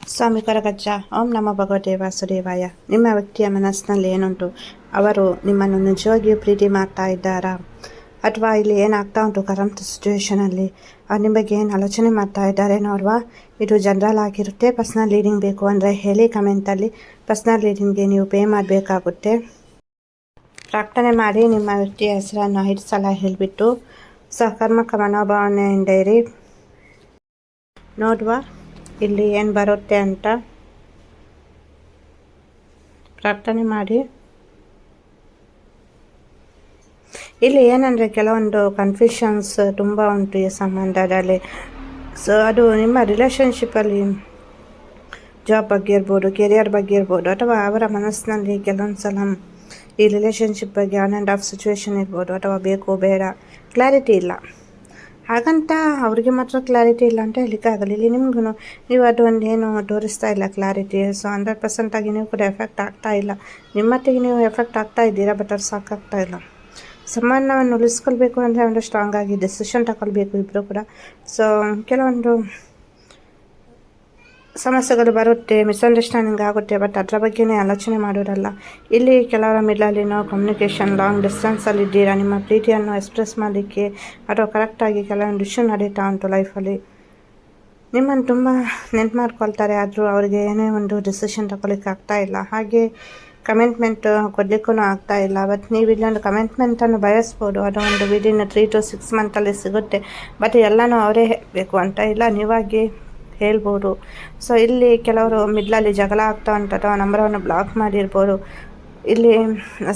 ಸ್ವಾಮಿ ಕೊರಗಜ್ಜ. ಓಂ ನಮ ಭಗವತೆ ವಾಸುದೇವಾಯ. ನಿಮ್ಮ ವ್ಯಕ್ತಿಯ ಮನಸ್ಸಿನಲ್ಲಿ ಏನುಂಟು? ಅವರು ನಿಮ್ಮನ್ನು ನಿಜವಾಗಿಯೂ ಪ್ರೀತಿ ಮಾಡ್ತಾ ಇದ್ದಾರಾ? ಅಥವಾ ಇಲ್ಲಿ ಏನಾಗ್ತಾ ಉಂಟು ಕರೆಂಟ್ ಸಿಚುವೇಷನಲ್ಲಿ ಅವ್ರು ನಿಮ್ಮ ಬಗ್ಗೆ ಏನು ಆಲೋಚನೆ ಮಾಡ್ತಾ ಇದ್ದಾರೆ ನೋಡುವ. ಇದು ಜನರಲ್ ಆಗಿರುತ್ತೆ. ಪರ್ಸ್ನಲ್ ರೀಡಿಂಗ್ ಬೇಕು ಅಂದರೆ ಹೇಳಿ ಕಮೆಂಟಲ್ಲಿ. ಪರ್ಸ್ನಲ್ ರೀಡಿಂಗ್ಗೆ ನೀವು ಪೇ ಮಾಡಬೇಕಾಗುತ್ತೆ. ಪ್ರಾರ್ಥನೆ ಮಾಡಿ ನಿಮ್ಮ ವ್ಯಕ್ತಿಯ ಹೆಸರನ್ನು 5 ಸಲ ಹೇಳಿಬಿಟ್ಟು ಸಕರ್ಮಕ ಮನೋಭಾವನೆಯಿಂದ ಇರಿ. ನೋಡುವ ಇಲ್ಲಿ ಏನು ಬರುತ್ತೆ ಅಂತ. ಪ್ರಾರ್ಥನೆ ಮಾಡಿ. ಇಲ್ಲಿ ಏನಂದರೆ ಕೆಲವೊಂದು ಕನ್ಫ್ಯೂಷನ್ಸ್ ತುಂಬ ಉಂಟು ಈ ಸಂಬಂಧದಲ್ಲಿ. ಸೊ ಅದು ನಿಮ್ಮ ರಿಲೇಷನ್ಶಿಪ್ಪಲ್ಲಿ ಜಾಬ್ ಬಗ್ಗೆ ಇರ್ಬೋದು, ಕೆರಿಯರ್ ಬಗ್ಗೆ ಇರ್ಬೋದು, ಅಥವಾ ಅವರ ಮನಸ್ಸಿನಲ್ಲಿ ಕೆಲವೊಂದು ಸಲ ಈ ರಿಲೇಷನ್ಶಿಪ್ ಬಗ್ಗೆ ಆನ್ ಆ್ಯಂಡ್ ಆಫ್ ಸಿಚುವೇಶನ್ ಇರ್ಬೋದು, ಅಥವಾ ಬೇಕು ಬೇಡ ಕ್ಲಾರಿಟಿ ಇಲ್ಲ. ಹಾಗಂತ ಅವ್ರಿಗೆ ಮಾತ್ರ ಕ್ಲಾರಿಟಿ ಇಲ್ಲ ಅಂತ ಹೇಳಲಿಕ್ಕಾಗಲ್ಲ. ಇಲ್ಲಿ ನಿಮಗೂ ನೀವು ಅದು ಒಂದೇನು ತೋರಿಸ್ತಾ ಇಲ್ಲ ಕ್ಲಾರಿಟಿ. ಸೊ 100% ಆಗಿ ನೀವು ಕೂಡ ಎಫೆಕ್ಟ್ ಆಗ್ತಾ ಇಲ್ಲ. ನಿಮ್ಮತ್ತಿಗೆ ನೀವು ಎಫೆಕ್ಟ್ ಆಗ್ತಾ ಇದ್ದೀರಾ, ಬಟ್ ಅದು ಸಾಕಾಗ್ತಾ ಇಲ್ಲ. ಸಂಬಂಧವನ್ನು ಉಳಿಸ್ಕೊಳ್ಬೇಕು ಅಂದರೆ ಒಂದು ಸ್ಟ್ರಾಂಗ್ ಆಗಿ ಡೆಸಿಷನ್ ತಗೊಳ್ಬೇಕು ಇಬ್ಬರು ಕೂಡ. ಸೊ ಕೆಲವೊಂದು ಸಮಸ್ಯೆಗಳು ಬರುತ್ತೆ, ಮಿಸ್ಅಂಡರ್ಸ್ಟ್ಯಾಂಡಿಂಗ್ ಆಗುತ್ತೆ, ಬಟ್ ಅದರ ಬಗ್ಗೆನೇ ಆಲೋಚನೆ ಮಾಡೋದಲ್ಲ. ಇಲ್ಲಿ ಕೆಲವರ ಮಿಡ್ಲಲ್ಲಿ ನಾವು ಕಮ್ಯುನಿಕೇಷನ್ ಲಾಂಗ್ ಡಿಸ್ಟೆನ್ಸಲ್ಲಿದ್ದೀರಾ. ನಿಮ್ಮ ಪ್ರೀತಿಯನ್ನು ಎಕ್ಸ್ಪ್ರೆಸ್ ಮಾಡಲಿಕ್ಕೆ ಅಥವಾ ಕರೆಕ್ಟಾಗಿ ಕೆಲವೊಂದು ಇಶ್ಯೂ ನಡೀತಾ ಉಂಟು ಲೈಫಲ್ಲಿ. ನಿಮ್ಮನ್ನು ತುಂಬ ನೆನ್ಪು ಮಾಡ್ಕೊಳ್ತಾರೆ, ಆದರೂ ಅವರಿಗೆ ಏನೇ ಒಂದು ಡಿಸಿಷನ್ ತಗೊಳ್ಳಿಕ್ಕೆ ಆಗ್ತಾ ಇಲ್ಲ. ಹಾಗೆ ಕಮಿಟ್ಮೆಂಟ್ ಕೊಡಲಿಕ್ಕೂ ಆಗ್ತಾ ಇಲ್ಲ. ಬಟ್ ನೀವು ಇಲ್ಲೊಂದು ಕಮಿಟ್ಮೆಂಟನ್ನು ಬಯಸ್ಬೋದು. ಅದು ಒಂದು ವಿದಿನ್ 3 to 6 ಮಂತಲ್ಲಿ ಸಿಗುತ್ತೆ. ಬಟ್ ಎಲ್ಲನೂ ಅವರೇ ಹೇಳಬೇಕು ಅಂತ ಇಲ್ಲ, ನೀವಾಗಿ ಹೇಳ್ಬೋದು. ಸೊ ಇಲ್ಲಿ ಕೆಲವರು ಮಿಡ್ಲಲ್ಲಿ ಜಗಳ ಆಗ್ತಾ ಉಂಟು, ಅಥವಾ ನಂಬರನ್ನು ಬ್ಲಾಕ್ ಮಾಡಿರ್ಬೋದು. ಇಲ್ಲಿ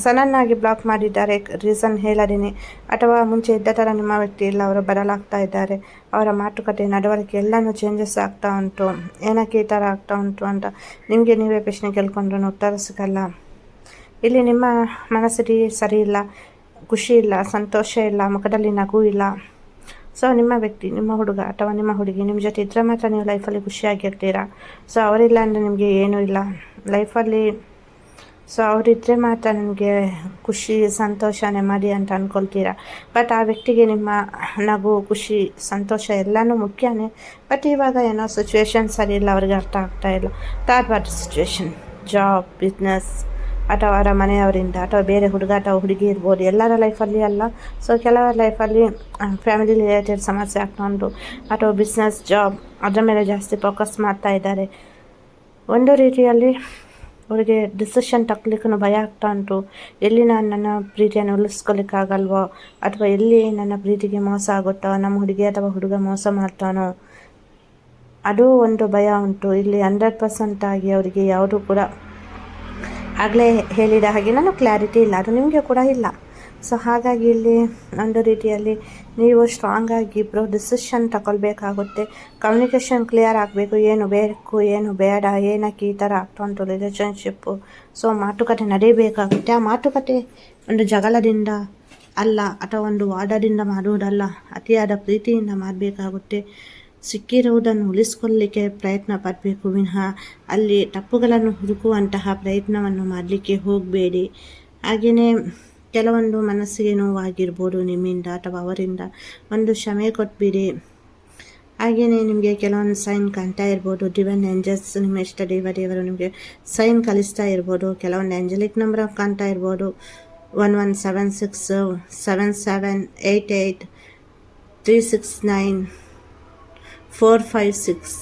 ಸಡನ್ನಾಗಿ ಬ್ಲಾಕ್ ಮಾಡಿದ್ದಾರೆ, ರೀಸನ್ ಹೇಳದೇನೆ. ಅಥವಾ ಮುಂಚೆ ಇದ್ದ ಥರ ನಿಮ್ಮ ವ್ಯಕ್ತಿ ಇಲ್ಲ, ಅವರು ಬದಲಾಗ್ತಾ ಇದ್ದಾರೆ. ಅವರ ಮಾತುಕತೆ ನಡವಳಿಕೆ ಎಲ್ಲನೂ ಚೇಂಜಸ್ ಆಗ್ತಾ ಉಂಟು. ಏನಕ್ಕೆ ಈ ಥರ ಆಗ್ತಾ ಉಂಟು ಅಂತ ನಿಮಗೆ ನೀವೇ ಪ್ರಶ್ನೆ ಕೇಳ್ಕೊಂಡ್ರೂ ಉತ್ತರ ಸಿಗಲ್ಲ. ಇಲ್ಲಿ ನಿಮ್ಮ ಮನಸ್ಥಿತಿ ಸರಿ ಇಲ್ಲ, ಖುಷಿ ಇಲ್ಲ, ಸಂತೋಷ ಇಲ್ಲ, ಮುಖದಲ್ಲಿ ನಗು ಇಲ್ಲ. ಸೊ ನಿಮ್ಮ ವ್ಯಕ್ತಿ, ನಿಮ್ಮ ಹುಡುಗ ಅಥವಾ ನಿಮ್ಮ ಹುಡುಗಿ ನಿಮ್ಮ ಜೊತೆ ಇದ್ದರೆ ಮಾತ್ರ ನೀವು ಲೈಫಲ್ಲಿ ಖುಷಿಯಾಗಿರ್ತೀರಾ. ಸೊ ಅವರಿಲ್ಲ ಅಂದರೆ ನಿಮಗೆ ಏನೂ ಇಲ್ಲ ಲೈಫಲ್ಲಿ. ಸೊ ಅವರಿದ್ದರೆ ಮಾತ್ರ ನಿಮಗೆ ಖುಷಿ, ಸಂತೋಷ, ನೆಮ್ಮದಿ ಅಂತ ಅಂದ್ಕೊಳ್ತೀರಾ. ಬಟ್ ಆ ವ್ಯಕ್ತಿಗೆ ನಿಮ್ಮ ನಗು, ಖುಷಿ, ಸಂತೋಷ ಎಲ್ಲನೂ ಮುಖ್ಯನೇ. ಬಟ್ ಇವಾಗ ಏನೋ ಸಿಚುವೇಶನ್ ಸರಿ ಇಲ್ಲ, ಅವ್ರಿಗೆ ಅರ್ಥ ಆಗ್ತಾ ಇಲ್ಲ. Third party situation, job, business, ಅಥವಾ ಅವರ ಮನೆಯವರಿಂದ, ಅಥವಾ ಬೇರೆ ಹುಡುಗ ಅಥವಾ ಹುಡುಗಿ ಇರ್ಬೋದು. ಎಲ್ಲರ ಲೈಫಲ್ಲಿ ಅಲ್ಲ. ಸೊ ಕೆಲವರ ಲೈಫಲ್ಲಿ ಫ್ಯಾಮಿಲಿ ರಿಲೇಟೆಡ್ ಸಮಸ್ಯೆ ಆಗ್ತಾ ಉಂಟು, ಅಥವಾ ಬಿಸ್ನೆಸ್, ಜಾಬ್ ಅದರ ಮೇಲೆ ಜಾಸ್ತಿ ಫೋಕಸ್ ಮಾಡ್ತಾ ಇದ್ದಾರೆ. ಒಂದು ರೀತಿಯಲ್ಲಿ ಅವರಿಗೆ ಡಿಸಿಷನ್ ತಗೊಳ್ಲಿಕ್ಕೂ ಭಯ ಆಗ್ತಾ ಉಂಟು. ಎಲ್ಲಿ ನಾನು ನನ್ನ ಪ್ರೀತಿಯನ್ನು ಉಳಿಸ್ಕೊಳ್ಲಿಕ್ಕಾಗಲ್ವೋ, ಅಥವಾ ಎಲ್ಲಿ ನನ್ನ ಪ್ರೀತಿಗೆ ಮೋಸ ಆಗುತ್ತೋ, ನಮ್ಮ ಹುಡುಗಿ ಅಥವಾ ಹುಡುಗ ಮೋಸ ಮಾಡ್ತಾನೋ, ಅದು ಒಂದು ಭಯ ಉಂಟು. ಇಲ್ಲಿ 100% ಆಗಿ ಅವರಿಗೆ ಯಾವುದೂ ಕೂಡ ಆಗಲೇ ಹೇಳಿದ ಹಾಗೆ ನಾನು ಕ್ಲಾರಿಟಿ ಇಲ್ಲ, ಅದು ನಿಮಗೆ ಕೂಡ ಇಲ್ಲ. ಸೊ ಹಾಗಾಗಿ ಇಲ್ಲಿ ಒಂದು ರೀತಿಯಲ್ಲಿ ನೀವು ಸ್ಟ್ರಾಂಗಾಗಿ ಇಬ್ಬರು ಡಿಸಿಷನ್ ತಗೊಳ್ಬೇಕಾಗುತ್ತೆ. ಕಮ್ಯುನಿಕೇಷನ್ ಕ್ಲಿಯರ್ ಆಗಬೇಕು, ಏನು ಬೇಕು ಏನು ಬೇಡ, ಏನಕ್ಕೆ ಈ ಥರ ಆಗ್ತಾ ಉಂಟು ರಿಲೇಷನ್ಶಿಪ್ಪು. ಸೊ ಮಾತುಕತೆ ನಡೀಬೇಕಾಗುತ್ತೆ. ಆ ಮಾತುಕತೆ ಒಂದು ಜಗಳದಿಂದ ಅಲ್ಲ, ಅಥವಾ ಒಂದು ವಾದದಿಂದ ಮಾಡುವುದಲ್ಲ, ಅತಿಯಾದ ಪ್ರೀತಿಯಿಂದ ಮಾಡಬೇಕಾಗುತ್ತೆ. ಸಿಕ್ಕಿರುವುದನ್ನು ಉಳಿಸ್ಕೊಳ್ಳಿಕ್ಕೆ ಪ್ರಯತ್ನ ಪಡಬೇಕು ವಿನಃ ಅಲ್ಲಿ ತಪ್ಪುಗಳನ್ನು ಹುಡುಕುವಂತಹ ಪ್ರಯತ್ನವನ್ನು ಮಾಡಲಿಕ್ಕೆ ಹೋಗಬೇಡಿ. ಹಾಗೆಯೇ ಕೆಲವೊಂದು ಮನಸ್ಸಿಗೆ ನೋವಾಗಿರ್ಬೋದು ನಿಮ್ಮಿಂದ ಅಥವಾ ಅವರಿಂದ, ಒಂದು ಕ್ಷಮೆ ಕೊಟ್ಬಿಡಿ. ಹಾಗೆಯೇ ನಿಮಗೆ ಕೆಲವೊಂದು ಸೈನ್ ಕಾಣ್ತಾ ಇರ್ಬೋದು. ಡಿವೈನ್ ಏಂಜಲ್ಸ್, ನಿಮ್ಮ ಇಷ್ಟ ದೇವರು ನಿಮಗೆ ಸೈನ್ ಕಲಿಸ್ತಾ ಇರ್ಬೋದು. ಕೆಲವೊಂದು ಏಂಜಲಿಕ್ ನಂಬರ್ ಕಾಣ್ತಾ ಇರ್ಬೋದು. 1176 7788 369 456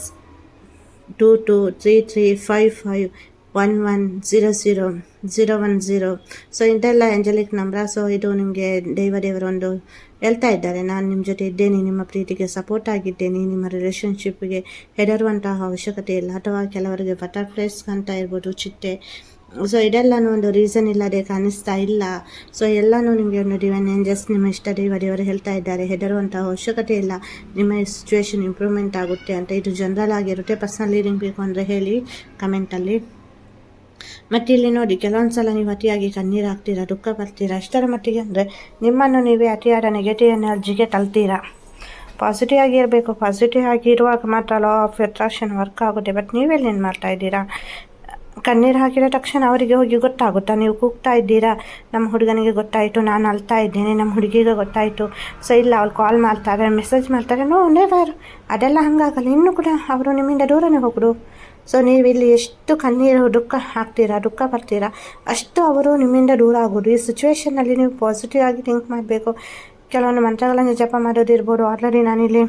223355 1100 010. ಸೊ ಇದೆಲ್ಲ ಏಂಜಲಿಕ್ ನಂಬರ್. ಸೊ ಇದು ನಿಮಗೆ ದೇವರು ಒಂದು ಹೇಳ್ತಾ ಇದ್ದಾರೆ, ನಾನು ನಿಮ್ಮ ಜೊತೆ ಇದ್ದೇನೆ, ನಿಮ್ಮ ಪ್ರೀತಿಗೆ ಸಪೋರ್ಟ್ ಆಗಿದ್ದೇನೆ, ನಿಮ್ಮ ರಿಲೇಷನ್ಶಿಪ್ಗೆ ಹೆದರುವಂತಹ ಅವಶ್ಯಕತೆ ಇಲ್ಲ. ಅಥವಾ ಕೆಲವರಿಗೆ ಬಟರ್ಫ್ಲೈಸ್ ಕಾಣ್ತಾ ಇರ್ಬೋದು, ಚಿಟ್ಟೆ. ಸೊ ಇದೆಲ್ಲನೂ ಒಂದು ರೀಸನ್ ಇಲ್ಲದೆ ಕಾಣಿಸ್ತಾ ಇಲ್ಲ. ಸೊ ಎಲ್ಲನೂ ನಿಮಗೆ ಒಂದು ಡಿವೈನ್ ಏಂಜಲ್ಸ್, ನಿಮ್ಮ ಇಷ್ಟ ದೇವರು ಹೇಳ್ತಾ ಇದ್ದಾರೆ, ಹೆದರುವಂಥ ಅವಶ್ಯಕತೆ ಇಲ್ಲ, ನಿಮ್ಮ ಸಿಚುವೇಶನ್ ಇಂಪ್ರೂವ್ಮೆಂಟ್ ಆಗುತ್ತೆ ಅಂತ. ಇದು ಜನರಲ್ ಆಗಿರುತ್ತೆ. ಪರ್ಸನಲ್ ರೀಡಿಂಗ್ ಬೇಕು ಅಂದರೆ ಹೇಳಿ ಕಮೆಂಟಲ್ಲಿ. ಮತ್ತು ಇಲ್ಲಿ ನೋಡಿ, ಕೆಲವೊಂದು ಸಲ ನೀವು ಅತಿಯಾಗಿ ಕಣ್ಣೀರು ಹಾಕ್ತೀರಾ, ದುಃಖ ಪಡ್ತೀರಾ. ಅಷ್ಟರ ಮಟ್ಟಿಗೆ ಅಂದರೆ ನಿಮ್ಮನ್ನು ನೀವೇ ಅತಿಯಾದ ನೆಗೆಟಿವ್ ಎನರ್ಜಿಗೆ ತಳ್ತೀರಾ. ಪಾಸಿಟಿವ್ ಆಗಿರಬೇಕು. ಪಾಸಿಟಿವ್ ಆಗಿರುವಾಗ ಮಾತ್ರ ಲಾ ಆಫ್ ಅಟ್ರಾಕ್ಷನ್ ವರ್ಕ್ ಆಗುತ್ತೆ. ಬಟ್ ನೀವೆಲ್ಲಿ ಏನು ಮಾಡ್ತಾ ಇದ್ದೀರಾ? ಕಣ್ಣೀರು ಹಾಕಿದ ತಕ್ಷಣ ಅವರಿಗೆ ಹೋಗಿ ಗೊತ್ತಾಗುತ್ತಾ, ನೀವು ಕೂಗ್ತಾ ಇದ್ದೀರಾ, ನಮ್ಮ ಹುಡುಗನಿಗೆ ಗೊತ್ತಾಯಿತು, ನಾನು ಅಳ್ತಾ ಇದ್ದೇನೆ, ನಮ್ಮ ಹುಡುಗಿಗೆ ಗೊತ್ತಾಯಿತು, ಸೊ ಇಲ್ಲ ಅವ್ಳು ಕಾಲ್ ಮಾಡ್ತಾರೆ, ಮೆಸೇಜ್ ಮಾಡ್ತಾರೆ, ನೋ ನೆವರ್, ಅದೆಲ್ಲ ಹಾಗಾಗಲ್ಲ. ಇನ್ನೂ ಕೂಡ ಅವರು ನಿಮ್ಮಿಂದ ದೂರನೇ ಹೋಗೋದು. ಸೊ ನೀವಿಲ್ಲಿ ಎಷ್ಟು ಕಣ್ಣೀರು ದುಃಖ ಪಡ್ತೀರಾ ಅಷ್ಟು ಅವರು ನಿಮ್ಮಿಂದ ದೂರ ಆಗೋದು. ಈ ಸಿಚುವೇಷನಲ್ಲಿ ನೀವು ಪಾಸಿಟಿವ್ ಆಗಿ ಥಿಂಕ್ ಮಾಡಬೇಕು. ಕೆಲವೊಂದು ಮಂತ್ರಗಳನ್ನು ಜಪ ಮಾಡೋದಿರ್ಬೋದು. ಆಲ್ರೆಡಿ ನಾನಿಲ್ಲಿ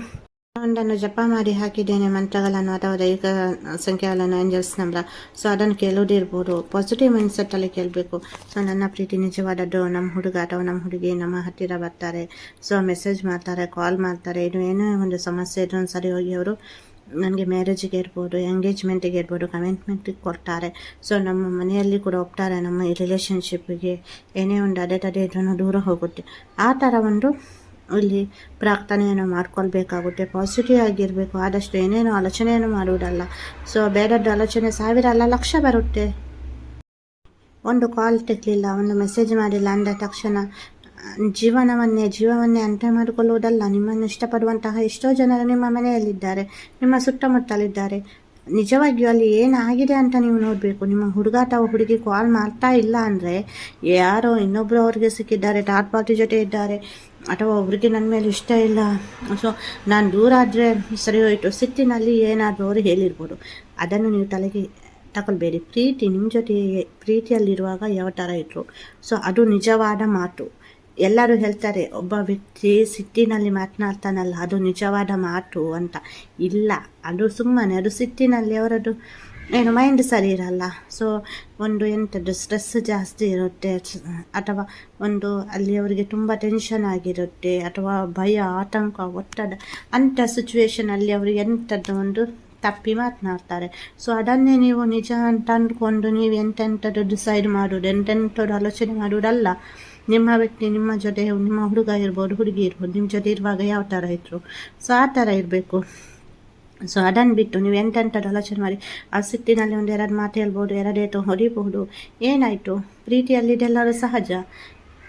ಒಂದನ್ನು ಜಪ ಮಾಡಿ ಹಾಕಿದ್ದೇನೆ ಮಂತ್ರಗಳನ್ನು ಅಥವಾ ದೈಹಿಕ ಸಂಖ್ಯೆಗಳನ್ನು, ಏಂಜಲ್ಸ್ ನಂಬರ್. ಸೊ ಅದನ್ನು ಕೇಳೋದಿರ್ಬೋದು. ಪಾಸಿಟಿವ್ ಮೈಂಡ್ಸೆಟ್ಟಲ್ಲಿ ಕೇಳಬೇಕು. ಸೊ ನನ್ನ ಪ್ರೀತಿ ನಿಜವಾದದ್ದು, ನಮ್ಮ ಹುಡುಗ ಅಥವಾ ನಮ್ಮ ಹುಡುಗಿ ನಮ್ಮ ಹತ್ತಿರ ಬರ್ತಾರೆ, ಸೊ ಮೆಸೇಜ್ ಮಾಡ್ತಾರೆ, ಕಾಲ್ ಮಾಡ್ತಾರೆ, ಇದು ಏನೋ ಒಂದು ಸಮಸ್ಯೆ ಇದ್ರೂ ಸರಿ ಹೋಗಿ ಅವರು ನನಗೆ ಮ್ಯಾರೇಜಿಗೆ ಇರ್ಬೋದು, ಎಂಗೇಜ್ಮೆಂಟಿಗೆ ಇರ್ಬೋದು, ಕಮಿಟ್ಮೆಂಟಿಗೆ ಕೊಡ್ತಾರೆ. ಸೊ ನಮ್ಮ ಮನೆಯಲ್ಲಿ ಕೂಡ ಒಪ್ತಾರೆ, ನಮ್ಮ ಈ ರಿಲೇಷನ್ಶಿಪ್ಪಿಗೆ ಏನೇ ಒಂದು ಅದೇ ಇದನ್ನು ದೂರ ಹೋಗುತ್ತೆ. ಆ ಥರ ಒಂದು ಇಲ್ಲಿ ಪ್ರಾರ್ಥನೆಯನ್ನು ಮಾಡ್ಕೊಳ್ಬೇಕಾಗುತ್ತೆ. ಪಾಸಿಟಿವ್ ಆಗಿರಬೇಕು. ಆದಷ್ಟು ಏನೇನೋ ಆಲೋಚನೆಯನ್ನು ಮಾಡುವುದಲ್ಲ. ಸೊ ಬೇಡದ್ದು ಆಲೋಚನೆ 1000 ಅಲ್ಲ, 1,00,000 ಬರುತ್ತೆ. ಒಂದು ಕಾಲ್ ತೆಗಲಿಲ್ಲ, ಒಂದು ಮೆಸೇಜ್ ಮಾಡಿಲ್ಲ ಅಂದ ತಕ್ಷಣ ಜೀವವನ್ನೇ ಅಂತ್ಯ ಮಾಡಿಕೊಳ್ಳುವುದಲ್ಲ. ನಿಮ್ಮನ್ನು ಇಷ್ಟಪಡುವಂತಹ ಎಷ್ಟೋ ಜನರು ನಿಮ್ಮ ಮನೆಯಲ್ಲಿದ್ದಾರೆ, ನಿಮ್ಮ ಸುತ್ತಮುತ್ತಲಿದ್ದಾರೆ. ನಿಜವಾಗಿಯೂ ಅಲ್ಲಿ ಏನಾಗಿದೆ ಅಂತ ನೀವು ನೋಡಬೇಕು. ನಿಮ್ಮ ಹುಡುಗ ಅಥವಾ ಹುಡುಗಿ ಕಾಲ್ ಮಾಡ್ತಾ ಇಲ್ಲ ಅಂದರೆ ಯಾರೋ ಇನ್ನೊಬ್ಬರು ಅವ್ರಿಗೆ ಸಿಕ್ಕಿದ್ದಾರೆ, ಥರ್ಡ್ ಪಾರ್ಟಿ ಜೊತೆ ಇದ್ದಾರೆ, ಅಥವಾ ಒಬ್ರಿಗೆ ನನ್ನ ಮೇಲೆ ಇಷ್ಟ ಇಲ್ಲ, ಸೊ ನಾನು ದೂರ ಆದರೆ ಸರಿ ಹೋಯಿತು, ಸಿಟ್ಟಿನಲ್ಲಿ ಏನಾದರೂ ಅವರು ಹೇಳಿರ್ಬೋದು. ಅದನ್ನು ನೀವು ತಲೆಗೆ ತಗೊಳ್ಬೇಡಿ. ನಿಮ್ಮ ಜೊತೆ ಪ್ರೀತಿಯಲ್ಲಿರುವಾಗ ಯಾವ ಥರ ಇದ್ದರು, ಸೊ ಅದು ನಿಜವಾದ ಮಾತು. ಎಲ್ಲರೂ ಹೇಳ್ತಾರೆ ಒಬ್ಬ ವ್ಯಕ್ತಿ ಸಿಟ್ಟಿನಲ್ಲಿ ಮಾತನಾಡ್ತಾನಲ್ಲ ಅದು ನಿಜವಾದ ಮಾತು ಅಂತ. ಇಲ್ಲ, ಅದು ಸುಮ್ಮನೆ, ಅದು ಸಿಟ್ಟಿನಲ್ಲಿ ಅವರದ್ದು ಏನು ಮೈಂಡ್ ಸರಿ ಇರಲ್ಲ. ಸೊ ಒಂದು ಎಂಥದ್ದು ಸ್ಟ್ರೆಸ್ ಜಾಸ್ತಿ ಇರುತ್ತೆ, ಅಥವಾ ಒಂದು ಅಲ್ಲಿ ಅವರಿಗೆ ತುಂಬ ಟೆನ್ಷನ್ ಆಗಿರುತ್ತೆ, ಅಥವಾ ಭಯ, ಆತಂಕ, ಒತ್ತಡ, ಅಂಥ ಸಿಚುವೇಷನಲ್ಲಿ ಅವರು ಎಂಥದ್ದು ಒಂದು ತಪ್ಪಿ ಮಾತನಾಡ್ತಾರೆ. ಸೊ ಅದನ್ನೇ ನೀವು ನಿಜ ಅಂತ ಅಂದ್ಕೊಂಡು ನೀವು ಎಂತೆಂಥದ್ದು ಡಿಸೈಡ್ ಮಾಡೋದು, ಎಂತೆಂಥದ್ದು ಆಲೋಚನೆ ಮಾಡೋದಲ್ಲ. ನಿಮ್ಮ ವ್ಯಕ್ತಿ ನಿಮ್ಮ ಜೊತೆ, ನಿಮ್ಮ ಹುಡುಗ ಇರ್ಬೋದು, ಹುಡುಗಿ ಇರ್ಬೋದು, ನಿಮ್ಮ ಜೊತೆ ಇರುವಾಗ ಯಾವ ಥರ ಇದ್ದರು, ಸೊ ಆ ಥರ ಇರಬೇಕು. ಸೊ ಅದನ್ನು ಬಿಟ್ಟು ನೀವು ಎಂತೆಂಥದ್ದು ಆಲೋಚನೆ ಮಾಡಿ ಆ ಸಿಟ್ಟಿನಲ್ಲಿ 1-2 ಮಾತು ಹೇಳ್ಬೋದು, 2 ಹೊಡಿಬಹುದು. ಏನಾಯಿತು, ಪ್ರೀತಿಯಲ್ಲಿ ಇದೆಲ್ಲರೂ ಸಹಜ.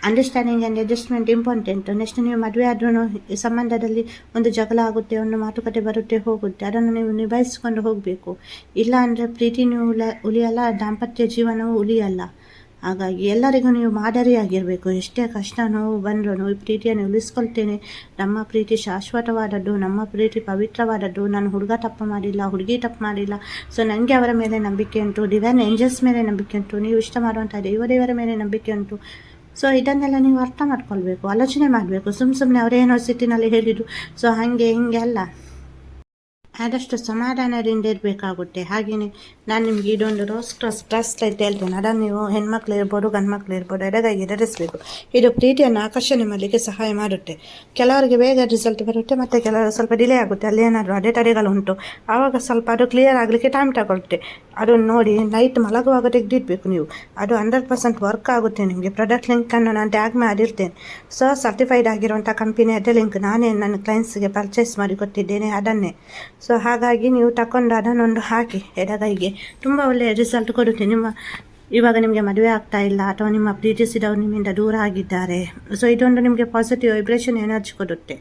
Understanding and adjustment important. Next ನೀವು ಮದುವೆ ಆದ್ರೂ ಈ ಸಂಬಂಧದಲ್ಲಿ ಒಂದು ಜಗಳ ಆಗುತ್ತೆ, ಒಂದು ಮಾತುಕತೆ ಬರುತ್ತೆ ಹೋಗುತ್ತೆ, ಅದನ್ನು ನೀವು ನಿಭಾಯಿಸ್ಕೊಂಡು ಹೋಗಬೇಕು. ಇಲ್ಲ ಅಂದರೆ ಪ್ರೀತಿ ನೀವು ಉಳಿಯಲ್ಲ, ದಾಂಪತ್ಯ ಜೀವನವೂ ಉಳಿಯಲ್ಲ. ಹಾಗಾಗಿ ಎಲ್ಲರಿಗೂ ನೀವು ಮಾದರಿಯಾಗಿರಬೇಕು. ಎಷ್ಟೇ ಕಷ್ಟ ನೋವು ಬಂದರೂ ಈ ಪ್ರೀತಿಯನ್ನು ಉಳಿಸ್ಕೊಳ್ತೇನೆ, ನಮ್ಮ ಪ್ರೀತಿ ಶಾಶ್ವತವಾದದ್ದು, ನಮ್ಮ ಪ್ರೀತಿ ಪವಿತ್ರವಾದದ್ದು, ನಾನು ಹುಡುಗ ತಪ್ಪು ಮಾಡಿಲ್ಲ, ಹುಡುಗಿ ತಪ್ಪು ಮಾಡಿಲ್ಲ, ಸೊ ನನಗೆ ಅವರ ಮೇಲೆ ನಂಬಿಕೆ ಉಂಟು, ಡಿವೈನ್ ಏಂಜಲ್ಸ್ ಮೇಲೆ ನಂಬಿಕೆ ಉಂಟು, ನೀವು ಇಷ್ಟ ಮಾಡುವಂಥ ದೇವರ ಮೇಲೆ ನಂಬಿಕೆ ಉಂಟು. ಸೊ ಇದನ್ನೆಲ್ಲ ನೀವು ಅರ್ಥ ಮಾಡ್ಕೊಳ್ಬೇಕು, ಆಲೋಚನೆ ಮಾಡಬೇಕು. ಸುಮ್ಮನೆ ಅವರೇನೋ ಸಿಟ್ಟಿನಲ್ಲಿ ಹೇಳಿದರು, ಸೊ ಹಾಗೆ ಹಿಂಗೆ ಅಲ್ಲ. ಆದಷ್ಟು ಸಮಾಧಾನದಿಂದ ಇರಬೇಕಾಗುತ್ತೆ. ಹಾಗೆಯೇ ನಾನು ನಿಮ್ಗೆ ಇದೊಂದು ಬ್ರಾಸ್ಲೆಟ್ ಹೇಳ್ತೇನೆ, ಅದನ್ನು ನೀವು ಹೆಣ್ಮಕ್ಳು ಇರ್ಬೋದು, ಗಂಡು ಮಕ್ಳು ಇರ್ಬೋದು, ಎಡಗೈಗೆ ಧರಿಸಬೇಕು. ಇದು ಪ್ರೀತಿಯನ್ನು ಆಕರ್ಷಣೆ ಮಾಡಲಿಕ್ಕೆ ಸಹಾಯ ಮಾಡುತ್ತೆ. ಕೆಲವರಿಗೆ ಬೇಗ ರಿಸಲ್ಟ್ ಬರುತ್ತೆ, ಮತ್ತು ಕೆಲವರು ಸ್ವಲ್ಪ ಡಿಲೇ ಆಗುತ್ತೆ, ಅಲ್ಲಿ ಏನಾದರೂ ಅಡೆತಡೆಗಳು ಉಂಟು, ಆವಾಗ ಸ್ವಲ್ಪ ಅದು ಕ್ಲಿಯರ್ ಆಗಲಿಕ್ಕೆ ಟೈಮ್ ತಗೊಳುತ್ತೆ. ಅದನ್ನು ನೋಡಿ ನೈಟ್ ಮಲಗುವಾಗ ತೆಗೆದಿಡಬೇಕು ನೀವು. ಅದು 100% ವರ್ಕ್ ಆಗುತ್ತೆ. ನಿಮಗೆ ಪ್ರಾಡಕ್ಟ್ ಲಿಂಕನ್ನು ನಾನು ಟ್ಯಾಗ್ ಮಾಡಿರ್ತೇನೆ. ಸೊ ಸರ್ಟಿಫೈಡ್ ಆಗಿರುವಂಥ ಕಂಪನಿಯದ್ದೇ ಲಿಂಕ್ ನಾನೇ ನನ್ನ ಕ್ಲೈಂಟ್ಸ್ಗೆ ಪರ್ಚೇಸ್ ಮಾಡಿ ಕೊಟ್ಟಿದ್ದೇನೆ ಅದನ್ನೇ. ಸೊ ಹಾಗಾಗಿ ನೀವು ತಗೊಂಡು ಅದನ್ನೊಂದು ಹಾಕಿ ಎಡಗೈಗೆ, ತುಂಬ ಒಳ್ಳೆಯ ರಿಸಲ್ಟ್ ಕೊಡುತ್ತೆ. ಇವಾಗ ನಿಮಗೆ ಮದುವೆ ಆಗ್ತಾ ಇಲ್ಲ, ಅಥವಾ ನಿಮ್ಮ ಪ್ರೀತಿಸಿದವರು ನಿಮ್ಮಿಂದ ದೂರ ಆಗಿದ್ದಾರೆ, ಸೊ ಇದೊಂದು ನಿಮಗೆ ಪಾಸಿಟಿವ್ ವೈಬ್ರೇಷನ್ ಎನರ್ಜಿ ಕೊಡುತ್ತೆ.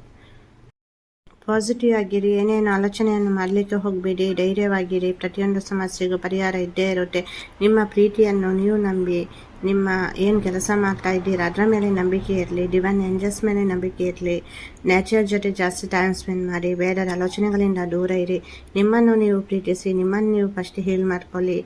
ಪಾಸಿಟಿವ್ ಆಗಿರಿ, ಏನೇನು ಆಲೋಚನೆಯನ್ನು ಮಾಡಲಿಕ್ಕೆ ಹೋಗಬೇಡಿ, ಧೈರ್ಯವಾಗಿರಿ. ಪ್ರತಿಯೊಂದು ಸಮಸ್ಯೆಗೂ ಪರಿಹಾರ ಇದ್ದೇ ಇರುತ್ತೆ. ನಿಮ್ಮ ಪ್ರೀತಿಯನ್ನು ನೀವು ನಂಬಿ, ನಿಮ್ಮ ಏನು ಕೆಲಸ ಮಾಡ್ತಾ ಇದ್ದೀರಾ ಅದರ ಮೇಲೆ ನಂಬಿಕೆ ಇರಲಿ, ಡಿವೈನ್ ಏಂಜಲ್ಸ್ ಮೇಲೆ ನಂಬಿಕೆ ಇರಲಿ, ನೇಚರ್ ಜೊತೆ ಜಾಸ್ತಿ ಟೈಮ್ ಸ್ಪೆಂಡ್ ಮಾಡಿ, ಬೇಡದ ಆಲೋಚನೆಗಳಿಂದ ದೂರ ಇರಿ. ನಿಮ್ಮನ್ನು ನೀವು ಪ್ರೀತಿಸಿ, ನಿಮ್ಮನ್ನು ನೀವು ಫಸ್ಟ್ ಹೀಲ್ ಮಾಡ್ಕೊಳ್ಳಿ.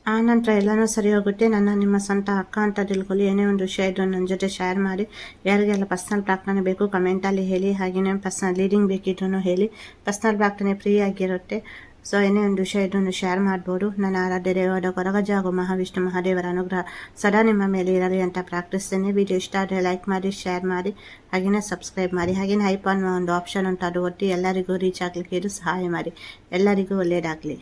ಆನಂತರ ಎಲ್ಲನೂ ಸರಿ ಹೋಗುತ್ತೆ. ನಿಮ್ಮ ಸ್ವಂತ ಅಕ್ಕ ಅಂತ ತಿಳ್ಕೊಳ್ಳಿ. ಏನೇ ಒಂದು ವಿಷಯ ಇದ್ದು ನನ್ನ ಜೊತೆ ಶೇರ್ ಮಾಡಿ. ಯಾರಿಗೆಲ್ಲ ಪರ್ಸ್ನಲ್ ಪ್ರಾರ್ಥನೆ ಬೇಕು ಕಮೆಂಟಲ್ಲಿ ಹೇಳಿ. ಹಾಗೆಯೇ ಪರ್ಸ್ನಲ್ ಲೀಡಿಂಗ್ ಬೇಕಿದ್ರೂ ಹೇಳಿ. ಪರ್ಸ್ನಲ್ ಪ್ರಾರ್ಥನೆ ಫ್ರೀ ಆಗಿರುತ್ತೆ. ಸೊ ಏನೇ ಒಂದು ವಿಷಯ ಇದನ್ನು ಶೇರ್ ಮಾಡ್ಬೋದು. ನನ್ನ ಆರಾಧ್ಯ ದೇವರ ಕೊರಗಜ್ಜ ಹಾಗೂ ಮಹಾವಿಷ್ಣು ಮಹಾದೇವರ ಅನುಗ್ರಹ ಸದಾ ನಿಮ್ಮ ಮೇಲೆ ಇರಲಿ ಅಂತ ಪ್ರಾರ್ಥಿಸ್ತೇನೆ. ವಿಡಿಯೋ ಇಷ್ಟ ಆದರೆ ಲೈಕ್ ಮಾಡಿ, ಶೇರ್ ಮಾಡಿ, ಹಾಗೆಯೇ ಸಬ್ಸ್ಕ್ರೈಬ್ ಮಾಡಿ. ಹಾಗೆಯೇ ಹೈಪ್ ಅನ್ನೋ ಒಂದು ಆಪ್ಷನ್ ಉಂಟು, ಅದು ಒತ್ತಿ ಎಲ್ಲರಿಗೂ ರೀಚ್ ಆಗಲಿಕ್ಕೆ ಇದು ಸಹಾಯ ಮಾಡಿ. ಎಲ್ಲರಿಗೂ ಒಳ್ಳೆಯದಾಗಲಿ.